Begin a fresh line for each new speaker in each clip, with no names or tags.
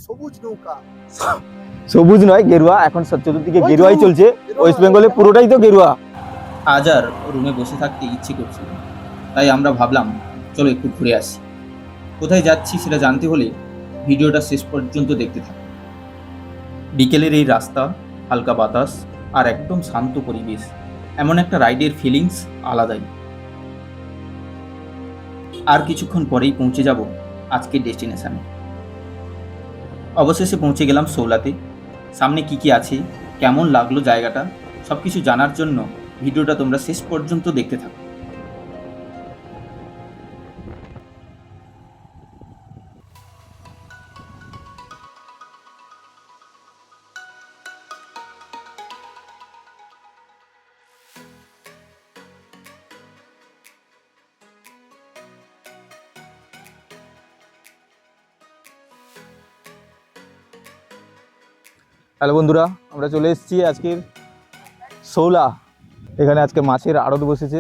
সবুজ নৌকা।
সবুজ নয়, গেরুয়া। এখন চতুর্দিকে গেরুয়াই চলছে, ওয়েস্ট বেঙ্গলে পুরোটাই তো গেরুয়া।
আজ আর রুমে বসে থাকতে ইচ্ছে করছিল, তাই আমরা ভাবলাম চলো একটু ঘুরে আসি। কোথায় যাচ্ছি সেটা জানতে হলে ভিডিওটা শেষ পর্যন্ত দেখতে থাকুন। বিকেলের এই রাস্তা, হালকা বাতাস আর একদম শান্ত পরিবেশ, এমন একটা রাইডের ফিলিংস আলাদাই। আর কিছুক্ষণ পরেই পৌঁছে যাব আজকের ডেস্টিনেশনে। অবশেষে পৌঁছে গেলাম সৌলাতে। সামনে কি কি আছে, কেমন লাগলো জায়গাটা, সব কিছু জানার জন্য ভিডিওটা তোমরা শেষ পর্যন্ত দেখতে থাকো।
হ্যালো বন্ধুরা, আমরা চলে এসেছি আজকের সৌলা। এখানে আজকে মাছের আড়ত বসেছে।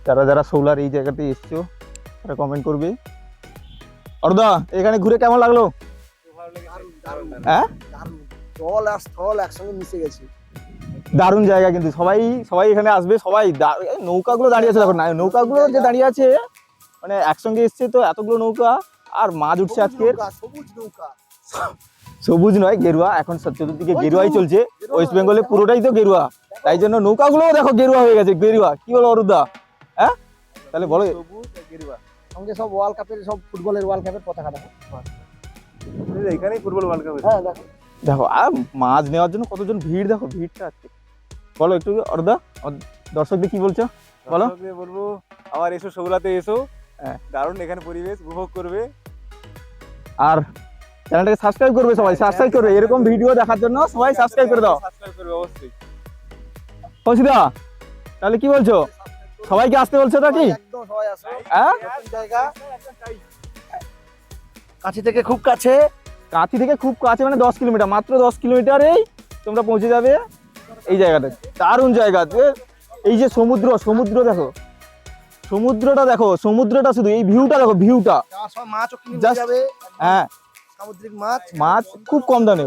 যারা যারা সৌলার এই জায়গাতে এসছো তারা কমেন্ট করবে। অর্দা, এখানে ঘুরে কেমন লাগলো? হ্যাঁ,
জল আর স্থল একসঙ্গে মিশে গেছে।
দারুণ জায়গা, কিন্তু সবাই এখানে আসবে। সবাই নৌকাগুলো দাঁড়িয়ে আছে, দেখো না নৌকাগুলো যে দাঁড়িয়ে আছে, মানে একসঙ্গে এসছে তো এতগুলো নৌকা, আর মাছ উঠছে আজকের।
সবুজ নৌকা।
সবুজ নয়, গেরুয়া। এখন চতুর্দিকে গেরুয়াই চলছে, ওয়েস্ট বেঙ্গলে পুরোটাই তো গেরুয়া। তাই জন্য নৌকাগুলোও দেখো গেরুয়া হয়ে গেছে। গেরুয়া কি বলো অরুদা? হ্যাঁ, তাহলে বলো।
সঙ্গে সব ওয়ার্ল্ড কাপের, সব ফুটবলের ওয়ার্ল্ড কাপের পতাকা দেখো।
এখানেই ফুটবল ওয়ার্ল্ড কাপ।
হ্যাঁ দেখো
দেখো, আর মাছ নেওয়ার জন্য কতজন ভিড়, দেখো ভিড়টা আছে। বলো একটু অরুদা, দর্শকদের কি বলছো বলো।
বলবো আবার এসো, সৌলাতে এসো।
হ্যাঁ,
দারুণ এখানে পরিবেশ উপভোগ করবে।
আর চ্যানেলটাকে সাবস্ক্রাইব করবে, সবাই সাবস্ক্রাইব করবে। এরকম ভিডিও দেখার জন্য সবাই সাবস্ক্রাইব করে দাও।
সাবস্ক্রাইব করবে অবশ্যই।
কৌশিদা, তাহলে কি বলছো? সবাইকে আসতে বলছো নাকি?
একদম সবাই আসো।
হ্যাঁ,
নতুন জায়গা, কাছে থেকে খুব কাছে।
কাঁথি থেকে খুব কাছে, মানে 10 কিলোমিটার, মাত্র 10 কিলোমিটারেই তোমরা পৌঁছে যাবে এই জায়গাটা। দারুণ জায়গা। এই যে সমুদ্র দেখো, সমুদ্রটা দেখো, সমুদ্রটা শুধু এই ভিউটা দেখো, ভিউটা।
সব মাছও কিনে
Just-
যাবে।
হ্যাঁ,
সামুদ্রিক মাছ।
মাছ খুব কম দামে।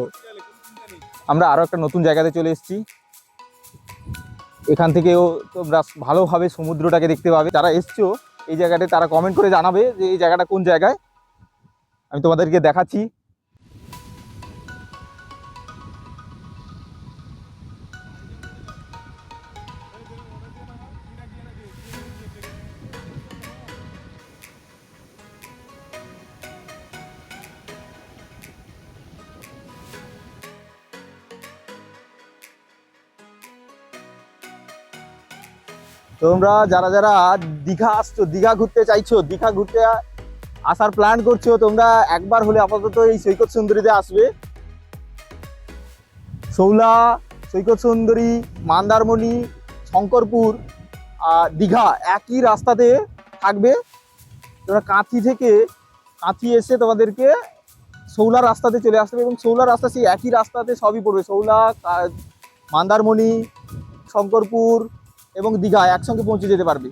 আমরা আরো একটা নতুন জায়গাতে চলে এসেছি। এখান থেকেও তোমরা ভালোভাবে সমুদ্রটাকে দেখতে পাবে। যারা এসছো এই জায়গাতে তারা কমেন্ট করে জানাবে যে এই জায়গাটা কোন জায়গায়। আমি তোমাদেরকে দেখাচ্ছি। তোমরা যারা যারা দীঘা আসছো, দীঘা ঘুরতে চাইছো, দীঘা ঘুরতে আসার প্ল্যান করছো, তোমরা একবার হলে আপাতত এই সৈকত সুন্দরীতে আসবে। সৌলা, সৈকত সুন্দরী, মন্দারমণি, শঙ্করপুর আর দীঘা একই রাস্তাতে থাকবে। তোমরা কাঁথি এসে তোমাদেরকে সৌলার রাস্তাতে চলে আসবে, এবং সৌলার রাস্তা সেই একই রাস্তাতে সবই পড়বে। সৌলা, মন্দারমণি, শঙ্করপুর এবং দীঘা একসঙ্গে পৌঁছে যেতে পারবে।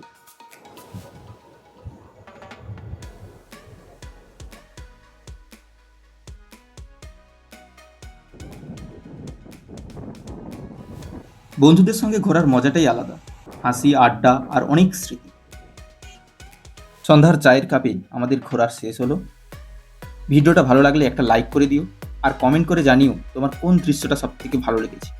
বন্ধুদের সঙ্গে ঘোরার মজাটাই আলাদা, হাসি, আড্ডা আর অনেক স্মৃতি। সন্ধ্যার চায়ের কাপে আমাদের ঘোরার শেষ হলো। ভিডিওটা ভালো লাগলে একটা লাইক করে দিও, আর কমেন্ট করে জানিও তোমার কোন দৃশ্যটা সবথেকে ভালো লেগেছে।